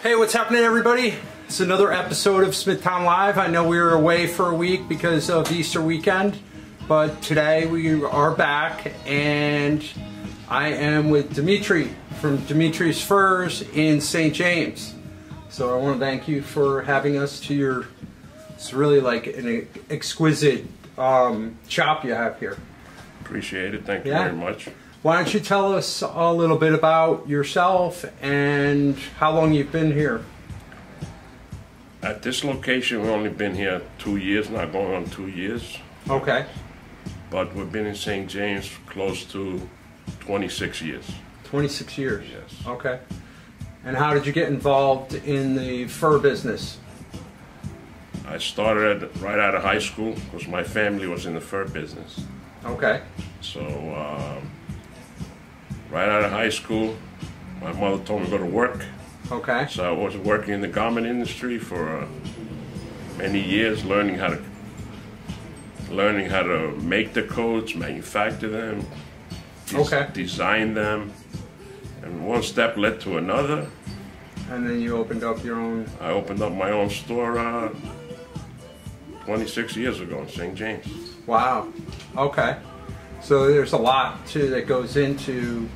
Hey, what's happening, everybody? It's another episode of Smithtown Live. I know we were away for a week because of Easter weekend, but today we are back and I am with Dimitri from Dimitrios Furs in St. James. So I want to thank you for having us to your, it's really like an exquisite shop you have here. Appreciate it. Thank you very much. Why don't you tell us a little bit about yourself and how long you've been here? At this location, we've only been here 2 years, not going on 2 years. Okay. But we've been in St. James close to 26 years. 26 years? Yes. Okay. And how did you get involved in the fur business? I started right out of high school because my family was in the fur business. Okay. So, right out of high school, my mother told me to go to work. Okay. So I was working in the garment industry for many years, learning how to make the coats, manufacture them, design them, and one step led to another. And then you opened up your own. I opened up my own store 26 years ago in St. James. Wow. Okay. So there's a lot too that goes into.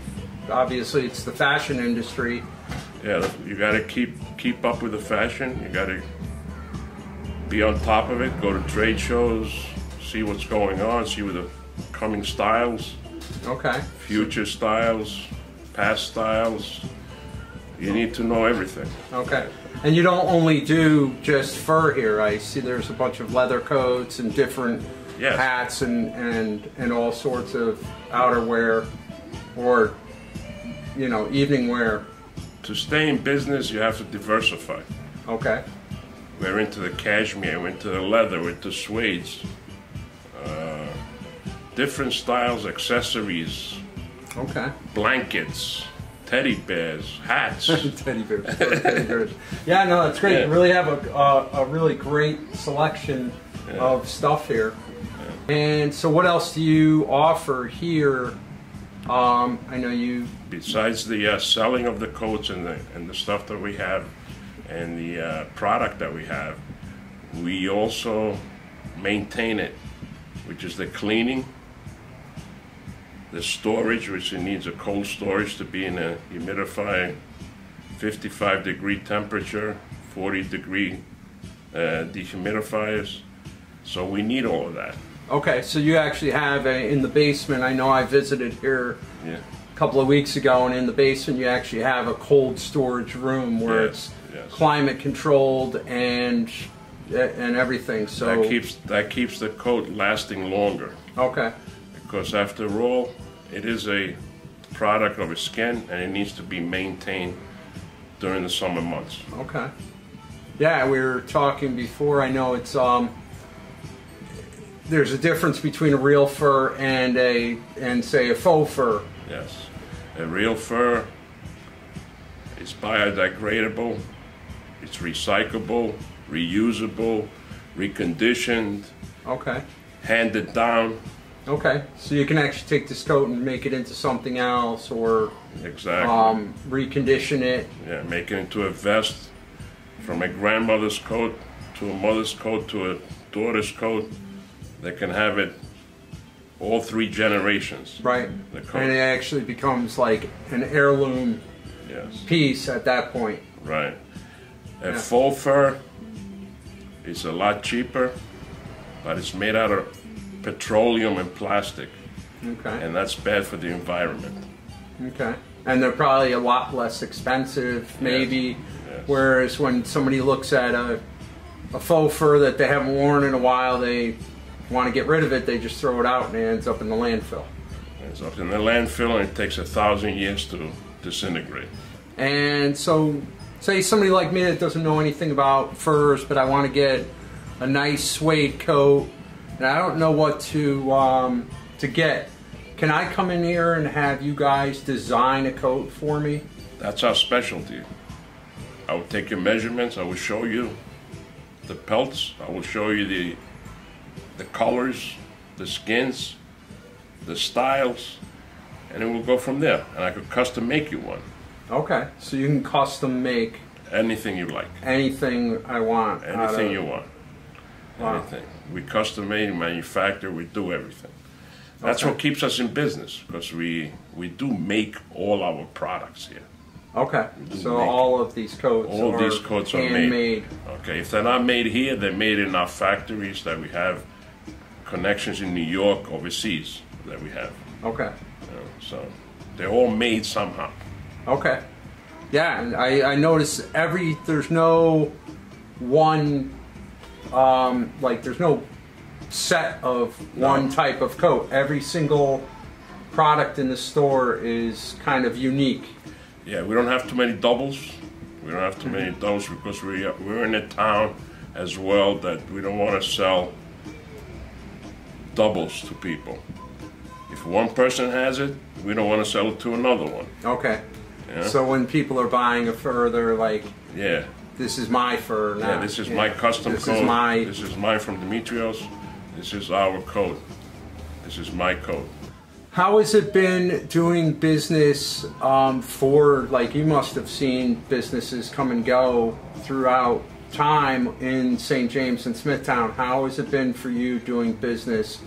Obviously, it's the fashion industry. Yeah, you got to keep up with the fashion. You got to be on top of it. Go to trade shows, see what's going on, see what the coming styles. Okay. Future styles, past styles. You need to know everything. Okay. And you don't only do just fur here. I see there's a bunch of leather coats and different hats and all sorts of outerwear or, you know, evening wear. To stay in business, you have to diversify. Okay. We're into the cashmere, we're into the leather, we're into suedes. Different styles, accessories. Okay. Blankets, teddy bears, hats. Teddy bears. Teddy bears. Yeah, no, that's great. Yeah. You really have a really great selection of stuff here. Yeah. And so what else do you offer here? I know you... Besides the selling of the coats and the stuff that we have and the product that we have, we also maintain it, which is the cleaning, the storage, which it needs a cold storage to be in a humidified 55-degree temperature, 40-degree dehumidifiers. So we need all of that. Okay, so you actually have in the basement, I know I visited here a couple of weeks ago, and in the basement you actually have a cold storage room where it's climate controlled and everything. So that keeps the coat lasting longer. Okay. Because after all, it is a product of the skin and it needs to be maintained during the summer months. Okay. Yeah, we were talking before. I know it's there's a difference between a real fur and say a faux fur. Yes. A real fur is biodegradable, it's recyclable, reusable, reconditioned, handed down. Okay, so you can actually take this coat and make it into something else, or recondition it. Yeah, make it into a vest, from a grandmother's coat to a mother's coat to a daughter's coat. They can have it all 3 generations. Right, and it actually becomes like an heirloom piece at that point. Right. A faux fur is a lot cheaper, but it's made out of petroleum and plastic. Okay. And that's bad for the environment. Okay. And they're probably a lot less expensive, maybe, whereas when somebody looks at a faux fur that they haven't worn in a while, they want to get rid of it, they just throw it out and it ends up in the landfill. It ends up in the landfill and it takes 1,000 years to disintegrate. And so, say somebody like me that doesn't know anything about furs, but I want to get a nice suede coat, and I don't know what to get. Can I come in here and have you guys design a coat for me? That's our specialty. I will take your measurements, I will show you the pelts, I will show you the colors, the skins, the styles, and then we'll go from there. And I could custom make you one. Okay, so you can custom make Anything you like. Anything I want. Anything you want. Wow. Anything. We custom made, manufacture, we do everything. That's what keeps us in business, because we do make all our products here. Okay, so all of these coats are handmade. Okay, if they're not made here, they're made in our factories that we have connections in New York, overseas that we have. Okay. So they're all made somehow. Okay. Yeah, and I notice there's no one, like there's no set of one type of coat. Every single product in the store is kind of unique. Yeah, we don't have too many doubles. We don't have too many doubles because we're in a town as well that we don't want to sell doubles to people. If one person has it, we don't want to sell it to another one. Okay. Yeah? So when people are buying a fur, they're like, yeah, this is my fur now. Yeah, this is my custom coat. This is mine from Dimitrios. This is our coat. This is my coat. How has it been doing business for, like, you must have seen businesses come and go throughout time in St. James and Smithtown. How has it been for you doing business?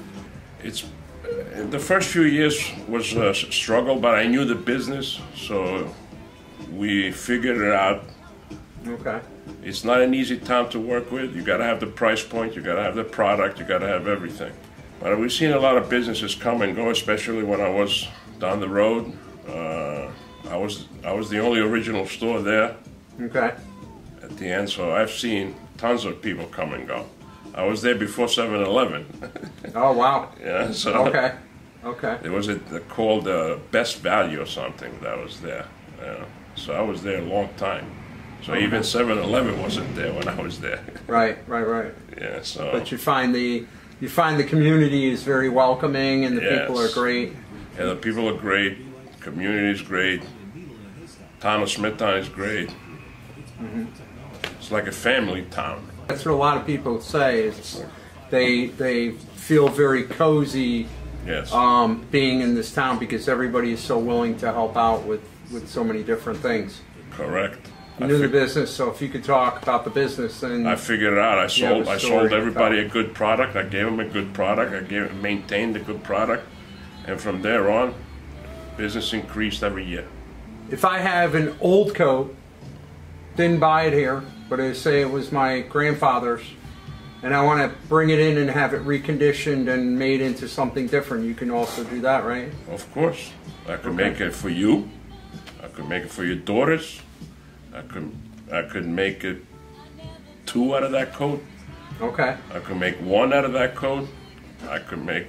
The first few years was a struggle, but I knew the business, so we figured it out. Okay. It's not an easy town to work with. You got to have the price point, you got to have the product, you got to have everything. But we've seen a lot of businesses come and go, especially when I was down the road. I was the only original store there. Okay. At the end, so I've seen tons of people come and go. I was there before 7-Eleven. Oh wow. Yeah. So okay. Okay. There was called Best Value or something that was there. So I was there a long time. So even 7-Eleven wasn't there when I was there. Right. Yeah. So. But you find the community is very welcoming and the people are great. Yeah, the people are great. Community is great. Town of Smithtown is great. Mm-hmm. It's like a family town. That's what a lot of people say. Is they feel very cozy. Yes. Being in this town because everybody is so willing to help out with so many different things. Correct. You knew the business, so if you could talk about the business, then I figured it out. I sold everybody a good product. I gave them a good product. I maintained a good product, and from there on, business increased every year. If I have an old coat, didn't buy it here, but I say it was my grandfather's, and I want to bring it in and have it reconditioned and made into something different, you can also do that, right? Of course. I could make it for you. I could make it for your daughters. I could make it 2 out of that coat. Okay. I could make 1 out of that coat. I could make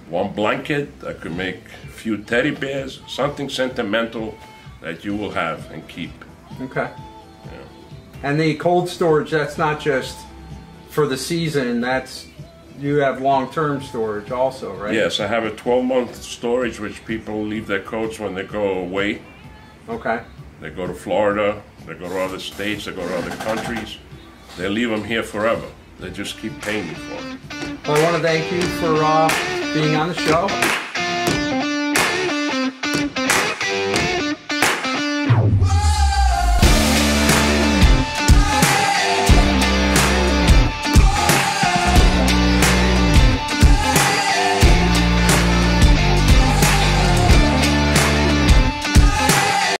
1 blanket. I could make a few teddy bears. Something sentimental that you will have and keep. Okay. Yeah. And the cold storage, that's not just for the season, you have long-term storage also, right? Yes, I have a 12-month storage which people leave their coats when they go away. Okay. They go to Florida, they go to other states, they go to other countries. They leave them here forever. They just keep paying me for them. Well, I want to thank you for being on the show.